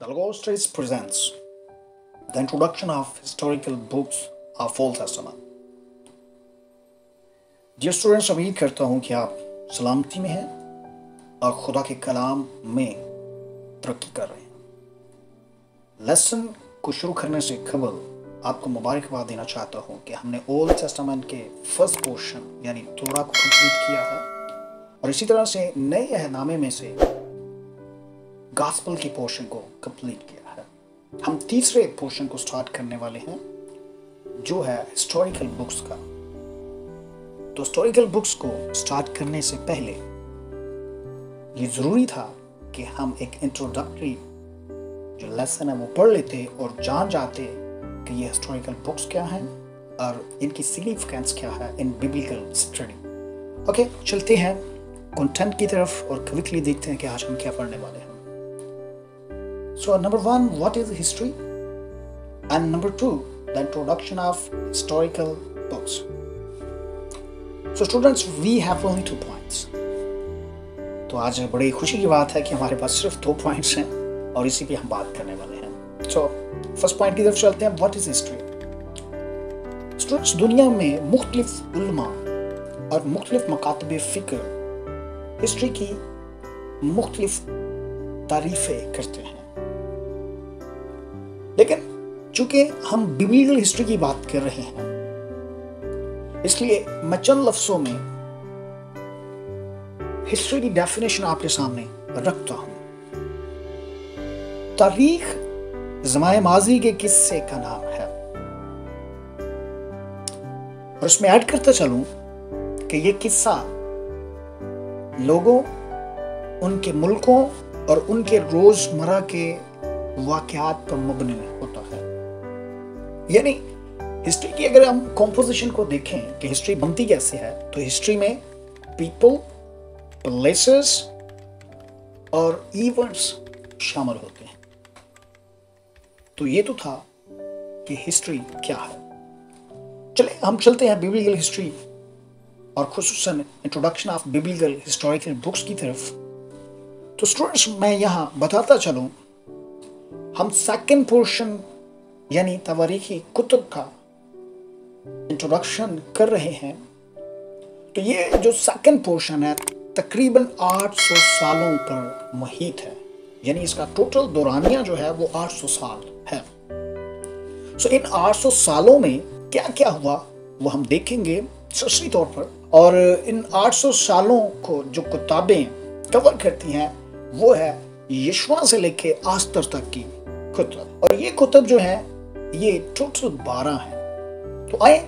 The Logos Studies presents the introduction of historical books of Old Testament. Dear students, उम्मीद करता हूँ कि आप सलामती में हैं और खुदा के कलाम में तरक्की कर रहे हैं। लेसन को शुरू करने से कबल आपको मुबारकबाद देना चाहता हूँ कि हमने ओल्ड टेस्टामेंट के फर्स्ट पोर्शन यानी तोरा को कंप्लीट किया है और इसी तरह से नए अहदनामे में से गॉस्पेल की पोर्शन को कंप्लीट किया है। हम तीसरे पोर्शन को स्टार्ट करने वाले हैं जो है हिस्टोरिकल बुक्स का। तो हिस्टोरिकल बुक्स को स्टार्ट करने से पहले ये जरूरी था कि हम एक इंट्रोडक्टरी जो लेसन है वो पढ़ लेते और जान जाते कि ये हिस्टोरिकल बुक्स क्या हैं और इनकी सिग्निफिकेंस क्या है इन बिब्लिकल स्टडी। ओके, चलते हैं कंटेंट की तरफ और क्विकली देखते हैं कि आज हम क्या पढ़ने वाले हैं। So number one, what is history? And number two, the introduction of historical books. So students, we have only 2 points. तो आज बड़ी खुशी की बात है कि हमारे पास सिर्फ 2 पॉइंट्स हैं और इसी पे हम बात करने वाले हैं। So फर्स्ट पॉइंट की तरफ चलते हैं। What is history? Students, दुनिया में मुख्तलिफ उलमा और मुख्तलिफ मकातब फिक्र हिस्ट्री की मुख्तलिफ तारीफें करते हैं, लेकिन चूंकि हम बिब्लिकल हिस्ट्री की बात कर रहे हैं इसलिए मैं चंद लफ्जों में हिस्ट्री की डेफिनेशन आपके सामने रखता हूं। तारीख ज़माने माजी के किस्से का नाम है और उसमें ऐड करता चलूं कि यह किस्सा लोगों, उनके मुल्कों और उनके रोजमर्रा के वाक़यात पर मबनी होता है। यानी हिस्ट्री की अगर हम कॉम्पोजिशन को देखें कि हिस्ट्री बनती कैसे है, तो हिस्ट्री में पीपल, प्लेसेस और इवेंट्स शामिल होते हैं। तो ये तो था कि हिस्ट्री क्या है। चले हम चलते हैं बिब्लिकल हिस्ट्री और खुसूसन introduction of biblical historical books की तरफ। तो स्टूडेंट्स, मैं यहां बताता चलूं, हम सेकंड पोर्शन यानी तवारीखी कुतुब का इंट्रोडक्शन कर रहे हैं। तो ये जो सेकंड पोर्शन है तकरीबन 800 सालों पर मुहित है, यानी इसका टोटल दौरानिया जो है वो 800 साल है। सो इन 800 सालों में क्या क्या हुआ वो हम देखेंगे सरसरी तौर पर, और इन 800 सालों को जो किताबें कवर करती हैं वो है यशवा से लेके आस्तर तक की कुतुब, और ये कुतुब जो है ये टोटल 12 हैं। तो आए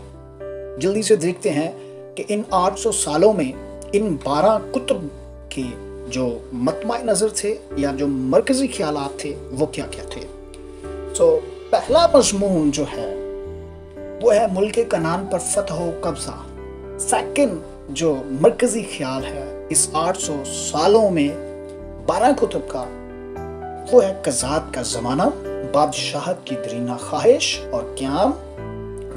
जल्दी से देखते हैं कि इन 800 सालों में इन 12 कुतुब के जो मतमा नजर थे या जो मरकजी ख्यालात थे वो क्या क्या थे। तो पहला मजमून जो है वो है मुल्क कनान पर फतह व कब्जा। सेकंड जो मरकजी ख्याल है इस 800 सालों में 12 कुतुब का वो है कज़ात का ज़माना, बादशाहत की दरीना ख्वाहिश और क़याम।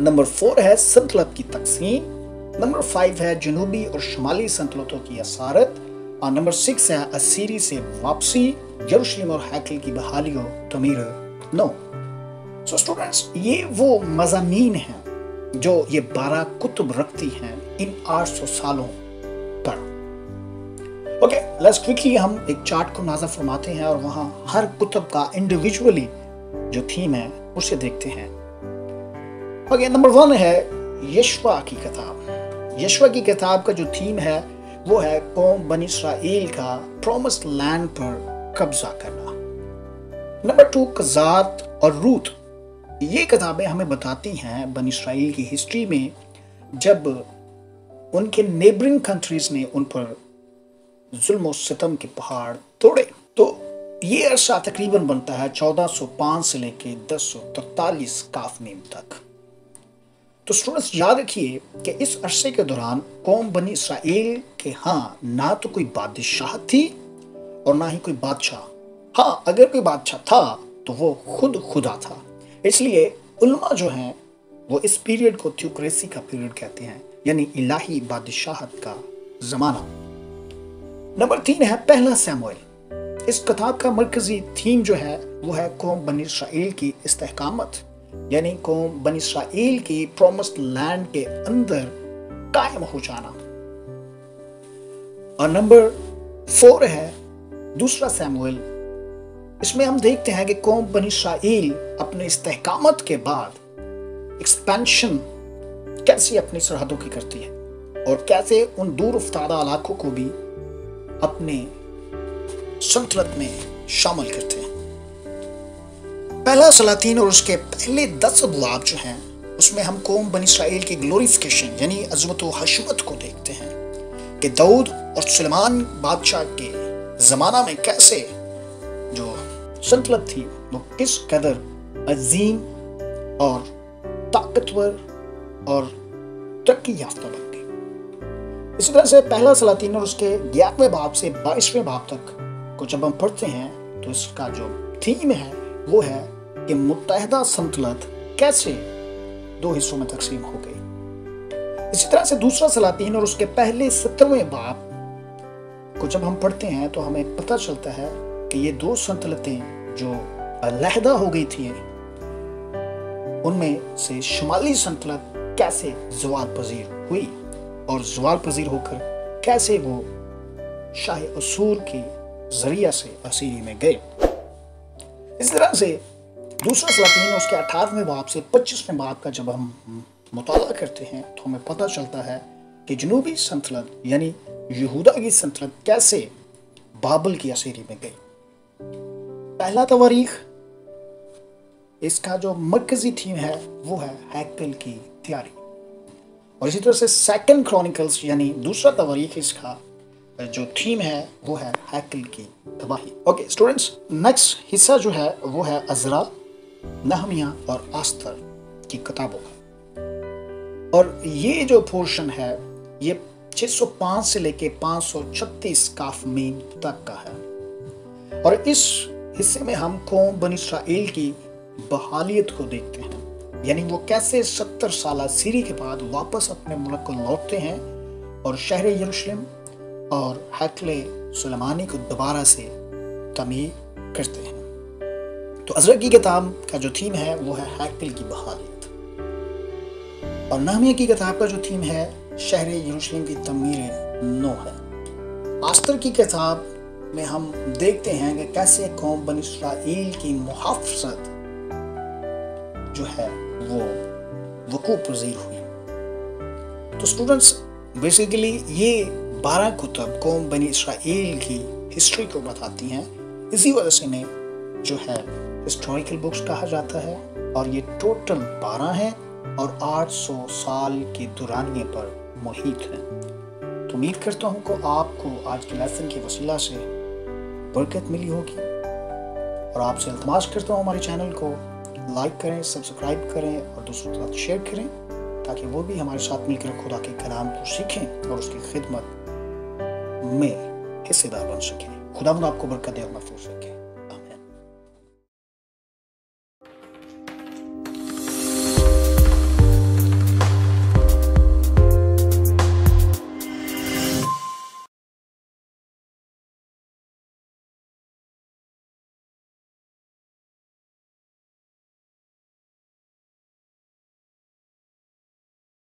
नंबर 4 है सल्तनत की तक़सीम। नंबर 5 है जनूबी और शुमाली सल्तनतों की असारत, और नंबर 6 है असीरी से वापसी, यरूशलेम और हैकल की बहाली और तमीर नौ। सो स्टूडेंट्स, ये वो मज़ामीन हैं जो ये 12 कुतुब रखती हैं इन 800 सालों पर। ओके, लेट्स क्विकली हम एक चार्ट को नाज़र फरमाते हैं और वहां हर कुतुब का इंडिविजुअली जो थीम है उसे देखते हैं। ओके, नंबर 1 है यशवा की किताब। यशवा की किताब का जो थीम है वो है कौम बनी इसराइल का प्रॉमिस्ड लैंड पर कब्जा करना। नंबर 2 कज़ात और रूत। ये किताबें हमें बताती हैं बनी इसराइल की हिस्ट्री में जब उनके नेबरिंग कंट्रीज ने उन पर जुल्म और सितम के पहाड़ तोड़े। तो ये अरसा तकरीबन बनता है 1405 से लेके 1043 काफनीम तक। तो स्टूडेंट्स याद रखिए कि इस अरसे के दौरान कौम बनी इसराइल के हाँ ना तो कोई बादशाह थी और ना ही कोई बादशाह। हाँ, अगर कोई बादशाह था तो वो खुद खुदा था। इसलिए उलमा जो हैं वो इस पीरियड को थियोक्रेसी का पीरियड कहते हैं, यानी इलाही बादशाहत का जमाना। नंबर 3 है पहला सैमुएल। اس کتاب کا مرکزی تھیم جو ہے وہ ہے قوم بنی اسرائیل کی استحکامت، یعنی قوم بنی اسرائیل کی پرومسڈ لینڈ کے اندر قائم ہو جانا۔ اور نمبر 4 ہے دوسرا سیموئیل۔ اس میں ہم دیکھتے ہیں کہ قوم بنی اسرائیل اپنے استحکامت کے بعد ایکسپینشن کیسے اپنی سرحدوں کی کرتی ہے اور کیسے ان دور افتادہ علاقوں کو بھی اپنے سلطنت میں شامل کرتے ہیں۔ پہلا سلاطین اور اس کے پہلے 10 ابواب جو ہیں اس میں ہم قوم بنی اسرائیل کی گلوریفیکیشن یعنی عظمت و حشمت کو دیکھتے ہیں کہ داؤد اور سلیمان بادشاہ کے زمانہ میں کیسے جو سلطنت تھی وہ کس قدر عظیم اور طاقتور اور ترقی یافتہ بن گئی۔ اسی طرح سے پہلا سلاطین اور اس کے 11ویں باب سے 22ویں باب تک کو جب ہم پڑھتے ہیں تو اس کا جو تھیم ہے وہ ہے کہ متحدہ سلطنت کیسے 2 حصوں میں تقسیم ہو گئی۔ اسی طرح سے دوسرا سلاطین اور اس کے پہلے 17ویں باب کو جب ہم پڑھتے ہیں تو ہمیں پتہ چلتا ہے کہ یہ 2 سلطنتیں جو علیحدہ ہو گئی تھیں ان میں سے شمالی سلطنت کیسے زوال پذیر ہوئی اور زوال پذیر ہو کر کیسے وہ شاہ اسور کی ذریعہ سے اسیری میں گئے۔ اس طرح سے دوسرا سلاطین اس کے 18ویں باب سے 25ویں باب کا جب ہم مطالعہ کرتے ہیں تو ہمیں پتہ چلتا ہے کہ جنوبی سلطنت یعنی یہودا کی سلطنت کیسے بابل کی اسیری میں گئی۔ پہلا تواریخ اس کا جو مرکزی تھیم ہے وہ ہے ہیکل کی تیاری، اور اسی طرح سے سیکنڈ کرونیکلز یعنی دوسرا تواریخ اس کا جو تھیم ہے وہ ہے ہیکل کی تباہی۔ اوکے اسٹوڈنٹس، نیکسٹ حصہ جو ہے وہ ہے عزرا، نہمیہ اور آستر کی کتابوں کا، اور یہ جو پورشن ہے یہ 605 سے لے کے 536 کافمین تک کا ہے، اور اس حصے میں ہم قوم بنی اسرائیل کی بحالیت کو دیکھتے ہیں، یعنی وہ کیسے 70 سالہ سیری کے بعد واپس اپنے ملک کو لوٹتے ہیں اور شہر یروشلم اور ہیکل سلیمانی کو دوبارہ سے تعمیر کرتے ہیں۔ تو عزرا کی کتاب کا جو تھیم ہے وہ ہے ہیکل کی بحالیت، اور نہمیہ کی کتاب کا جو تھیم ہے شہر یروشلم کی تعمیر نو ہے۔ آستر کی کتاب میں ہم دیکھتے ہیں کہ کیسے قوم بنی اسرائیل کی محافظت جو ہے وہ وقوع پذیر ہوئی۔ تو سٹوڈنٹس بیسیکلی یہ 12 کتب قوم بنی اسرائیل کی ہسٹری کو بتاتی ہیں، اسی وجہ سے انہیں جو ہے ہسٹوریکل بکس کہا جاتا ہے، اور یہ ٹوٹل 12 ہیں اور 800 سال کے دورانیے پر محیط ہیں۔ تو امید کرتا ہوں کہ آپ کو آج کے لیسن کے وسیلہ سے برکت ملی ہوگی، اور آپ سے التماس کرتا ہوں ہمارے چینل کو لائک کریں، سبسکرائب کریں اور دوسروں کے ساتھ شیئر کریں تاکہ وہ بھی ہمارے ساتھ مل کر خدا کے کلام کو سیکھیں اور اس کی خدمت میں حصے دار بن سکیں۔ خدا آپ کو برکت دے اور محفوظ رکھے۔